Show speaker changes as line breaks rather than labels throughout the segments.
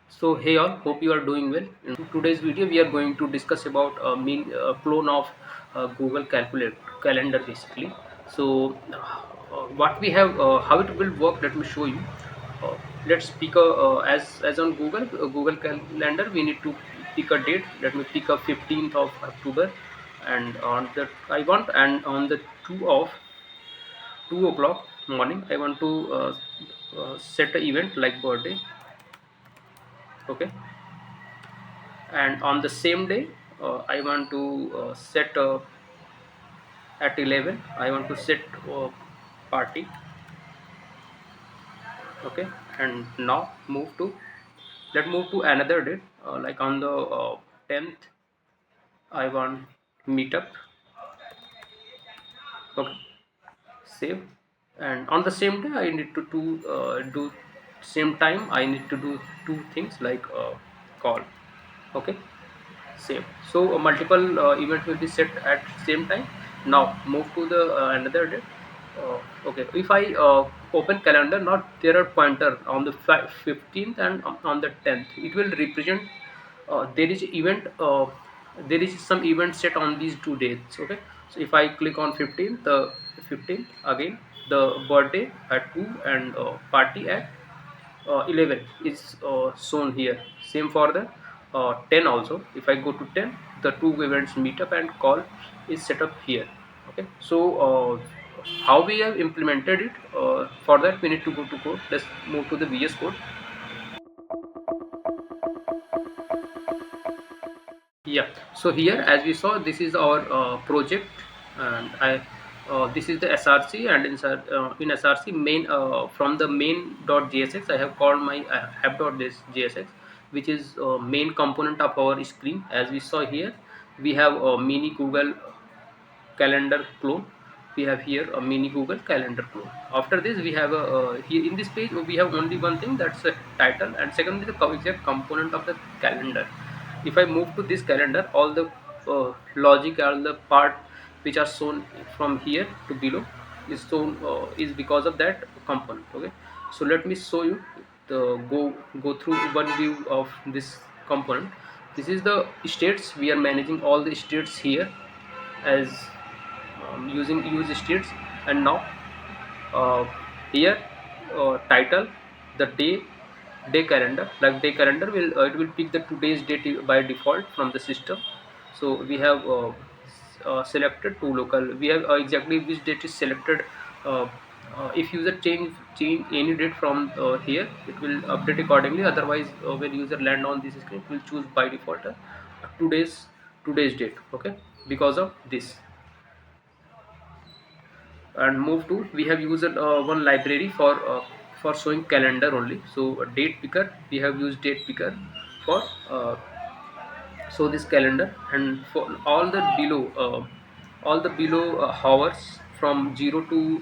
So hey all, hope you are doing well. In today's video, we are going to discuss about a mean clone of Google Calendar basically. So what we have, how it will work. Let me show you. Uh, let's pick a as on Google Calendar. We need to pick a date. Let me pick a 15th of October, and on the I want and on the 2 o'clock morning, I want to set an event like birthday. Okay, and on the same day I want to set at 11 I want to set party. Okay, and now let's move to another date, like on the 10th I want meetup. Okay, save. And on the same day I need to do same time I need to do two things like call. Okay, same. So multiple events will be set at same time. Now move to the another day. Okay, if I open calendar, not there are pointer on the 15th and on the 10th, it will represent there is event, there is some event set on these 2 dates. Okay, so if I click on 15th, the 15th again, the birthday at 2 and party at 11 is shown here. Same for the 10 also. If I go to 10, the two events meetup and call is set up here. Okay, so how we have implemented it, for that we need to go to code. Let's move to the VS code. Yeah, so here as we saw, this is our project, and this is the src, and in src main, from the main.jsx I have called my app.jsx, which is main component of our screen. As we saw here, we have a mini Google calendar clone. We have here a mini Google calendar clone. After this we have a here in this page we have only one thing, that's a title, and secondly the exact component of the calendar. If I move to this calendar, all the logic, all the part which are shown from here to below is shown, is because of that component. Okay, so let me show you the go through one view of this component. This is the states. We are managing all the states here as using use states. And now uh, here, title, the day calendar, like day calendar will it will pick the today's date by default from the system. So we have selected to local. We have exactly which date is selected. uh, if user change any date from here, it will update accordingly. Otherwise, when user land on this screen, it will choose by default today's today's date. Okay, because of this. And move to, we have used one library for showing calendar only. So date picker, we have used date picker for show this calendar. And for all the below hours from 0 to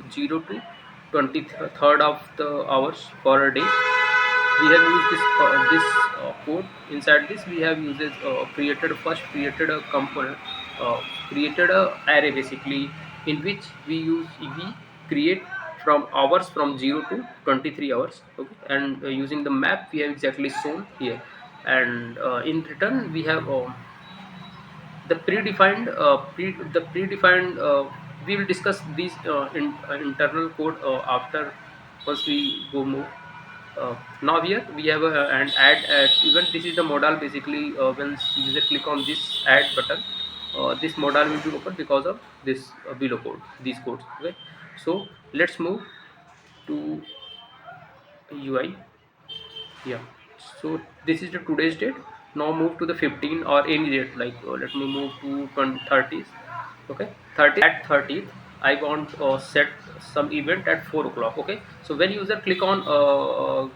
23rd of the hours for a day, we have used this code. Inside this we have used created a component, created a array basically, in which we create from hours from 0 to 23 hours. Okay, and using the map we have exactly shown here. And in return we have the predefined the predefined we will discuss these internal code after, once we go more. Now here we have an add event. This is the modal basically. When user click on this add button, this modal will be open because of this below code, these codes. Okay, so let's move to UI. Yeah, so this is the today's date. Now move to the 15 or any date, like let me move to 30th. Okay, 30 at 30th I want set some event at 4 o'clock. Okay, so when user click on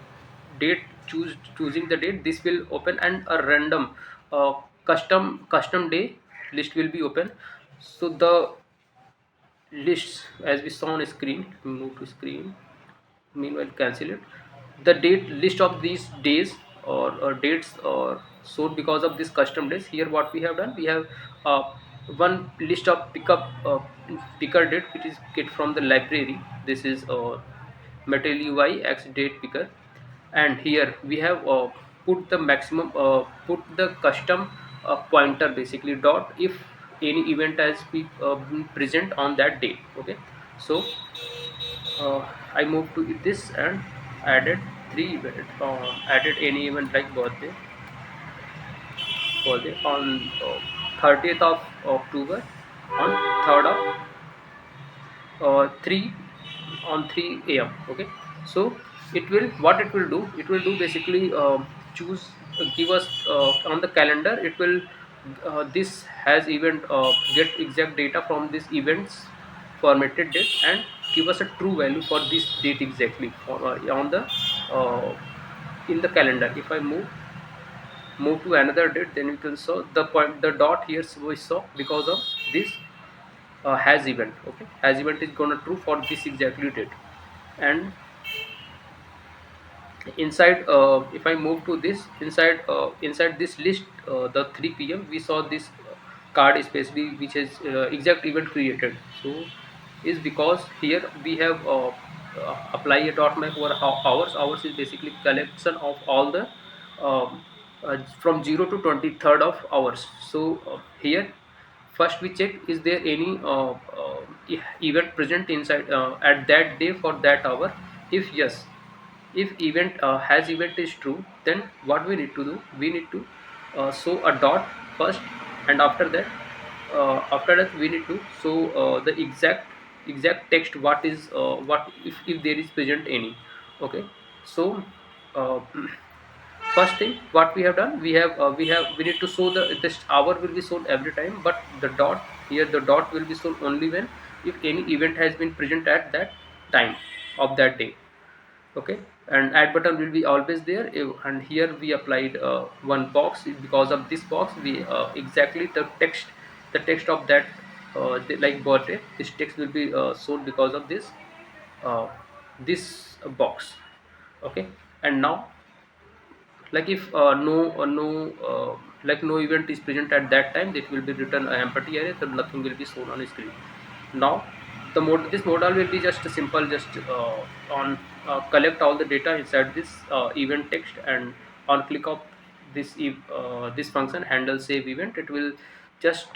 date, choosing the date, this will open, and a random uh, custom day list will be open. So the lists as we saw on screen, move to screen, meanwhile cancel it. The date list of these days or dates or so, because of this custom days. Here what we have done, we have uh, one list of picker date, which is get from the library. This is material UI x date picker. And here we have put the maximum, put the custom pointer basically dot if any event has been present on that date. Okay, so I moved to this and added three event, added any event like birthday on 30th of October, on 3rd of 3 on 3 a.m. Okay, so it will, what it will do, it will do basically choose give us on the calendar, it will this has event, get exact data from this events formatted date and give us a true value for this date exactly for, on the uh, in the calendar. If I move to another date, then you can saw the point, the dot here we saw because of this has event. Okay, has event is gonna true for this exactly date. And inside, if I move to this inside, inside this list, the 3 p.m. we saw this card especially which is exact event created. So is because here we have apply a dot map over hours is basically collection of all the from 0 to 23rd of hours. So here first we check is there any event present inside at that day for that hour. If yes, if event has event is true, then what we need to do, we need to show a dot first, and after that we need to show the exact text what is what if there is present any. Okay, so uh, first thing what we have done, we need to show the this hour will be shown every time, but the dot here, the dot will be shown only when if any event has been present at that time of that day. Okay, and add button will be always there. And here we applied one box. Because of this box we exactly the text of that like birthday, this text will be shown because of uh, this box. Okay, and now like if like no event is present at that time, it will be written a empty array, so nothing will be shown on screen. Now the mode, this modal will be just simple, just on collect all the data inside this event text, and on click of this function handle save event, it will just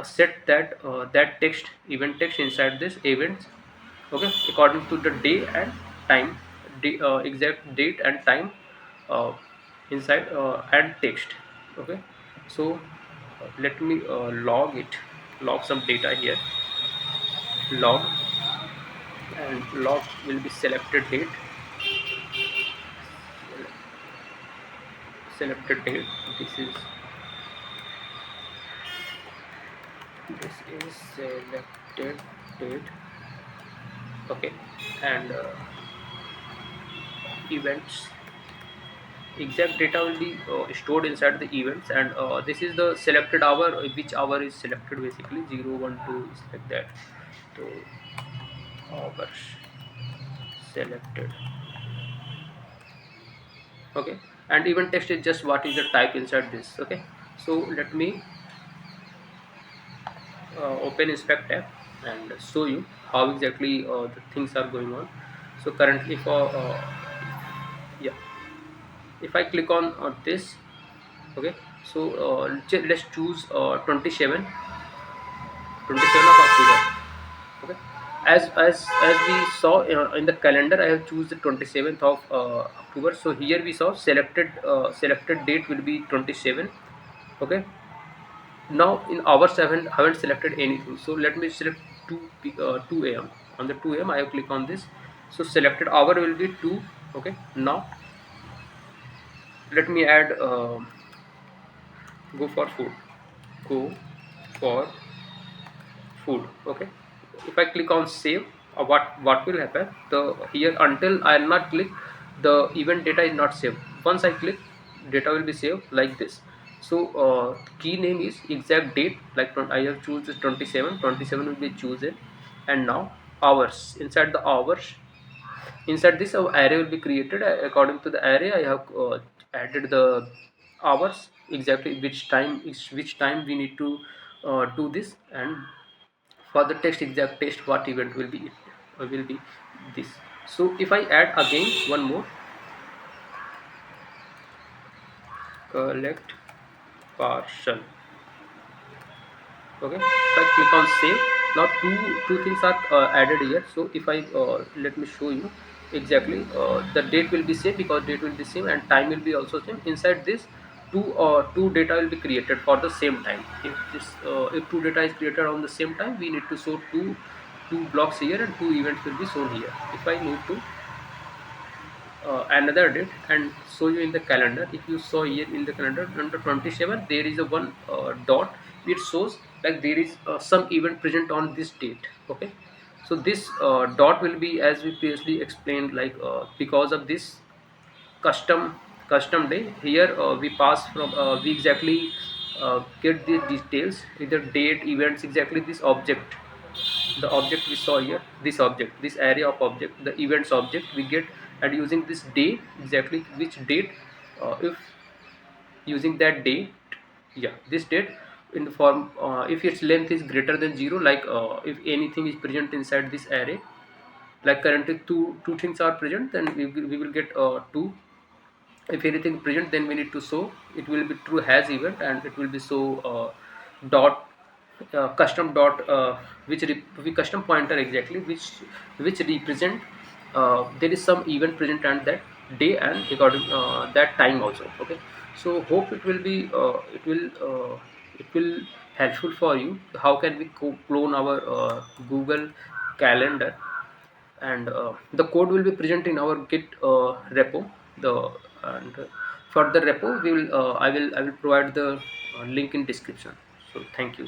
set that text, event text inside this events. Okay, according to the day and time, exact date and time uh, inside and text. Okay, so let me log some data here. Log, and log will be selected date, selected date. This is selected date. Okay, and events, exact data will be stored inside the events, and this is the selected hour, which hour is selected basically 0 1 2 is like that. So hours selected. Okay, and event text is just what is the type inside this. Okay, so let me open inspect tab and show you how exactly the things are going on. So currently for yeah, if I click on this. Okay, so let's choose 27 of October. Okay, as we saw in the calendar, I have choose the 27th of October. So here we saw selected date will be 27. Okay, now in hours I haven't selected anything, so let me select 2 a.m. On the 2 a.m. I have click on this, so selected hour will be 2. Okay, now let me add go for food, go for food. Okay, if I click on save, what will happen, the here until I will not click, the event data is not saved. Once I click, data will be saved like this. So key name is exact date, like I have choose 27, 27 will be chosen. And now hours, inside the hours, inside this array will be created. According to the array I have added the hours, exactly which time we need to do this. And for the text, exact text what event will be this. So if I add again one more, collect partial. Okay, if I click on save, now two things are added here. So if I let me show you exactly, the date will be same because date will be same and time will be also same. Inside this, two data will be created for the same time. If two data is created on the same time, we need to show two blocks here and two events will be shown here. If I move to another date and show you in the calendar, if you saw here in the calendar number 27, there is a one dot which shows like there is some event present on this date. Okay, so this dot will be, as we previously explained, like because of this custom custom day here, we pass from we exactly get the details with the date events, exactly this object, the object we saw here, this object, this area of object, the events object we get, and using this day, exactly which date, if using that date, yeah, this date in the form, if its length is greater than 0, like if anything is present inside this array, like currently two things are present, then we will get 2. If anything present, then we need to show it will be true has event, and it will be show dot custom dot we custom pointer exactly which represent there is some event present and that day and according that time also. Okay, so hope it will helpful for you how can we clone our Google Calendar, and the code will be present in our git repo. The and For the repo, we will I will provide the link in description. So thank you.